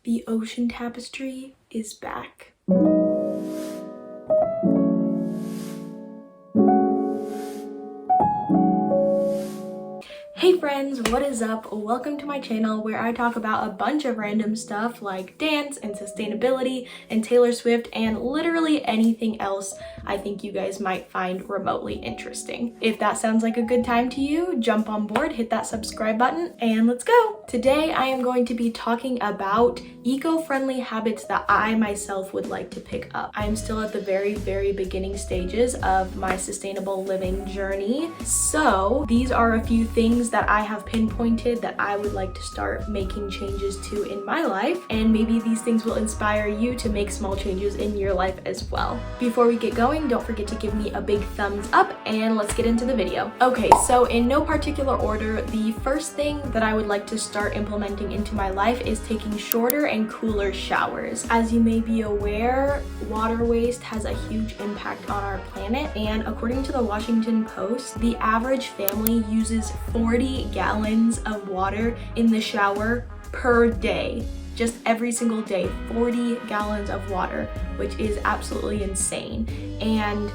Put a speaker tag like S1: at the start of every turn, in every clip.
S1: The ocean tapestry is back. Hey friends, what is up? Welcome to my channel where I talk about a bunch of random stuff like dance and sustainability and Taylor Swift and literally anything else I think you guys might find remotely interesting. If that sounds like a good time to you, jump on board, hit that subscribe button, and let's go! Today I am going to be talking about eco-friendly habits that I myself would like to pick up. I am still at the very beginning stages of my sustainable living journey, so these are a few things that I have pinpointed that I would like to start making changes to in my life, and maybe these things will inspire you to make small changes in your life as well. Before we get going, don't forget to give me a big thumbs up and let's get into the video. Okay, so in no particular order, the first thing that I would like to start implementing into my life is taking shorter and cooler showers. As you may be aware, water waste has a huge impact on our planet, and according to the Washington Post, the average family uses 40 gallons of water in the shower per day. Just every single day, 40 gallons of water, which is absolutely insane. And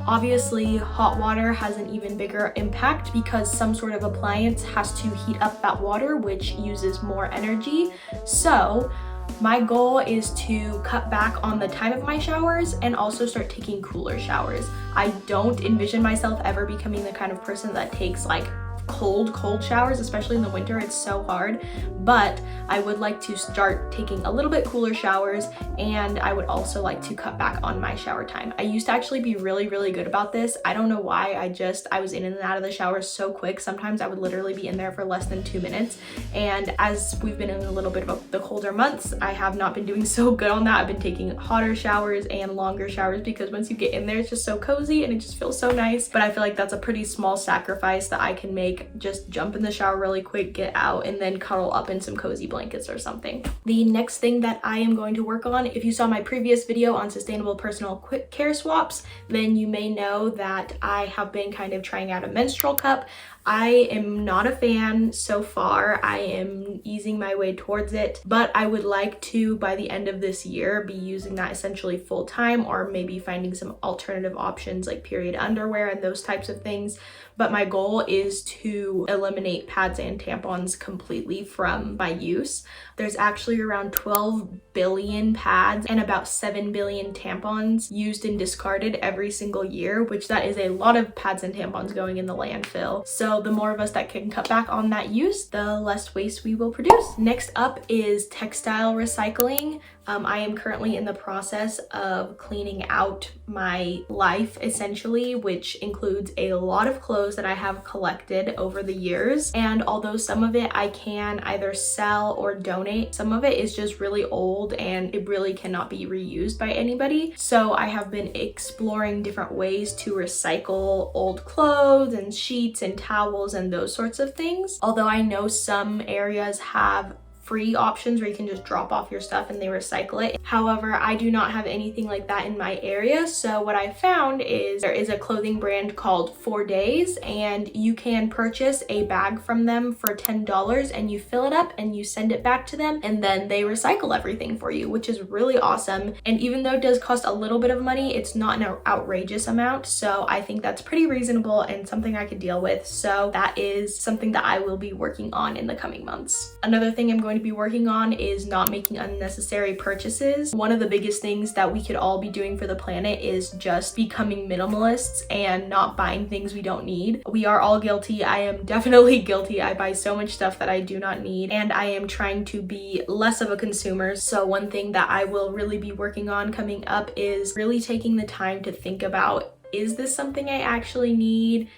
S1: obviously hot water has an even bigger impact because some sort of appliance has to heat up that water, which uses more energy. So my goal is to cut back on the time of my showers and also start taking cooler showers. I don't envision myself ever becoming the kind of person that takes like cold showers, especially in the winter. It's so hard, but I would like to start taking a little bit cooler showers, and I would also like to cut back on my shower time. I used to actually be really good about this. I don't know why. I was in and out of the shower so quick. Sometimes I would literally be in there for less than 2 minutes, and as we've been in a little bit of the colder months, I have not been doing so good on that. I've been taking hotter showers and longer showers because once you get in there, it's just so cozy and it just feels so nice. But I feel like that's a pretty small sacrifice that I can make. Just jump in the shower really quick, get out, and then cuddle up in some cozy blankets or something. The next thing that I am going to work on, if you saw my previous video on sustainable personal quick care swaps, then you may know that I have been kind of trying out a menstrual cup. I am not a fan so far. I am easing my way towards it, but I would like to, by the end of this year, be using that essentially full time, or maybe finding some alternative options like period underwear and those types of things. But my goal is to eliminate pads and tampons completely from my use. There's actually around 12 billion pads and about 7 billion tampons used and discarded every single year, which that is a lot of pads and tampons going in the landfill. So the more of us that can cut back on that use, the less waste we will produce. Next up is textile recycling. I am currently in the process of cleaning out my life, essentially, which includes a lot of clothes that I have collected over the years. And although some of it I can either sell or donate, some of it is just really old and it really cannot be reused by anybody. So I have been exploring different ways to recycle old clothes and sheets and towels and those sorts of things. Although I know some areas have free options where you can just drop off your stuff and they recycle it. However, I do not have anything like that in my area. So what I found is there is a clothing brand called 4 Days, and you can purchase a bag from them for $10 and you fill it up and you send it back to them, and then they recycle everything for you, which is really awesome. And even though it does cost a little bit of money, it's not an outrageous amount. So I think that's pretty reasonable and something I could deal with. So that is something that I will be working on in the coming months. Another thing I'm going to be working on is not making unnecessary purchases. One of the biggest things that we could all be doing for the planet is just becoming minimalists and not buying things we don't need. We are all guilty. I am definitely guilty. I buy so much stuff that I do not need, and I am trying to be less of a consumer. So one thing that I will really be working on coming up is really taking the time to think about, is this something I actually need?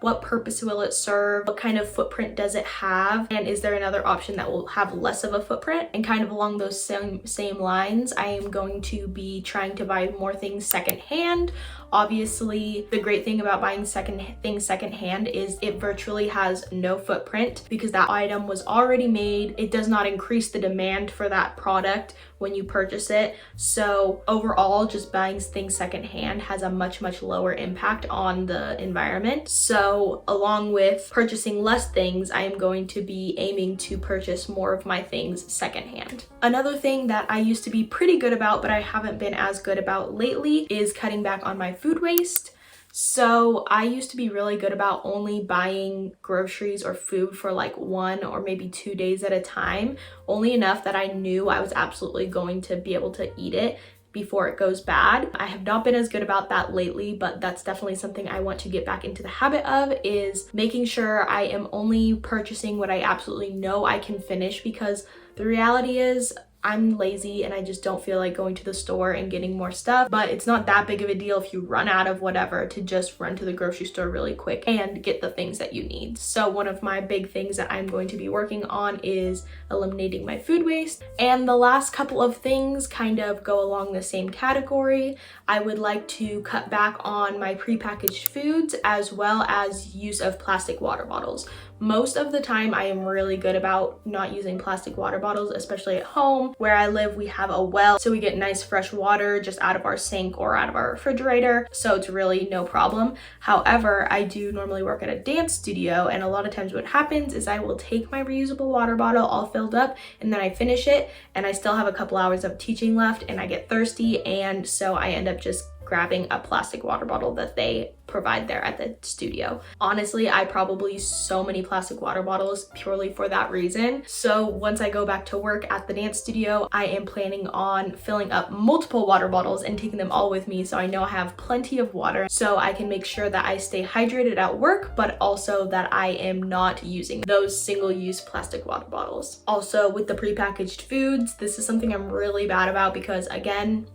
S1: What purpose will it serve? What kind of footprint does it have? And is there another option that will have less of a footprint? And kind of along those same lines, I am going to be trying to buy more things secondhand. Obviously, the great thing about buying things secondhand is it virtually has no footprint because that item was already made. It does not increase the demand for that product when you purchase it. So overall, just buying things secondhand has a much lower impact on the environment. habit. So along with purchasing less things, I am going to be aiming to purchase more of my things secondhand. Another thing that I used to be pretty good about, but I haven't been as good about lately, is cutting back on my food waste. So I used to be really good about only buying groceries or food for like 1 or maybe 2 days at a time, only enough that I knew I was absolutely going to be able to eat it before it goes bad. I have not been as good about that lately, but that's definitely something I want to get back into the habit of, is making sure I am only purchasing what I absolutely know I can finish, because the reality is I'm lazy and I just don't feel like going to the store and getting more stuff. But it's not that big of a deal if you run out of whatever to just run to the grocery store really quick and get the things that you need. So one of my big things that I'm going to be working on is eliminating my food waste. And the last couple of things kind of go along the same category. I would like to cut back on my prepackaged foods as well as use of plastic water bottles. Most of the time I am really good about not using plastic water bottles, especially at home. Where I live, we have a well, so we get nice fresh water just out of our sink or out of our refrigerator, so it's really no problem. However, I do normally work at a dance studio, and a lot of times what happens is I will take my reusable water bottle all filled up and then I finish it and I still have a couple hours of teaching left and I get thirsty, and so I end up just grabbing a plastic water bottle that they provide there at the studio. Honestly, I probably use so many plastic water bottles purely for that reason. So once I go back to work at the dance studio, I am planning on filling up multiple water bottles and taking them all with me, so I know I have plenty of water so I can make sure that I stay hydrated at work, but also that I am not using those single-use plastic water bottles. Also, with the prepackaged foods, this is something I'm really bad about because, again,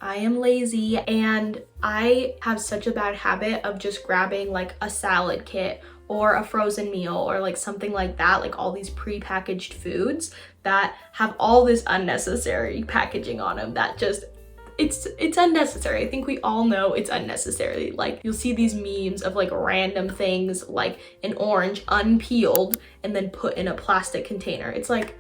S1: I am lazy and I have such a bad habit of just grabbing like a salad kit or a frozen meal or like something like that, like all these prepackaged foods that have all this unnecessary packaging on them that just, it's unnecessary. I think we all know it's unnecessary. Like you'll see these memes of like random things like an orange unpeeled and then put in a plastic container. It's like,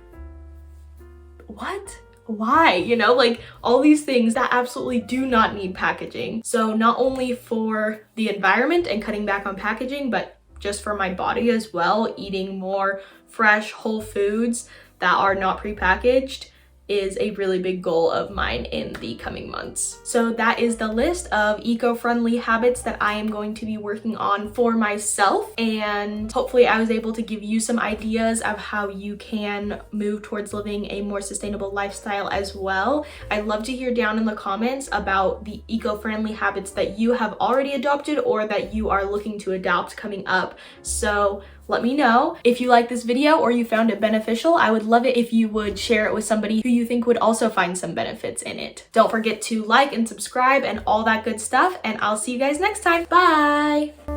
S1: what? Why? You know, like all these things that absolutely do not need packaging. So not only for the environment and cutting back on packaging, but just for my body as well, eating more fresh whole foods that are not prepackaged is a really big goal of mine in the coming months. So that is the list of eco-friendly habits that I am going to be working on for myself, and hopefully I was able to give you some ideas of how you can move towards living a more sustainable lifestyle as well. I'd love to hear down in the comments about the eco-friendly habits that you have already adopted or that you are looking to adopt coming up. So let me know. If you like this video or you found it beneficial, I would love it if you would share it with somebody who you think would also find some benefits in it. Don't forget to like and subscribe and all that good stuff, and I'll see you guys next time. Bye!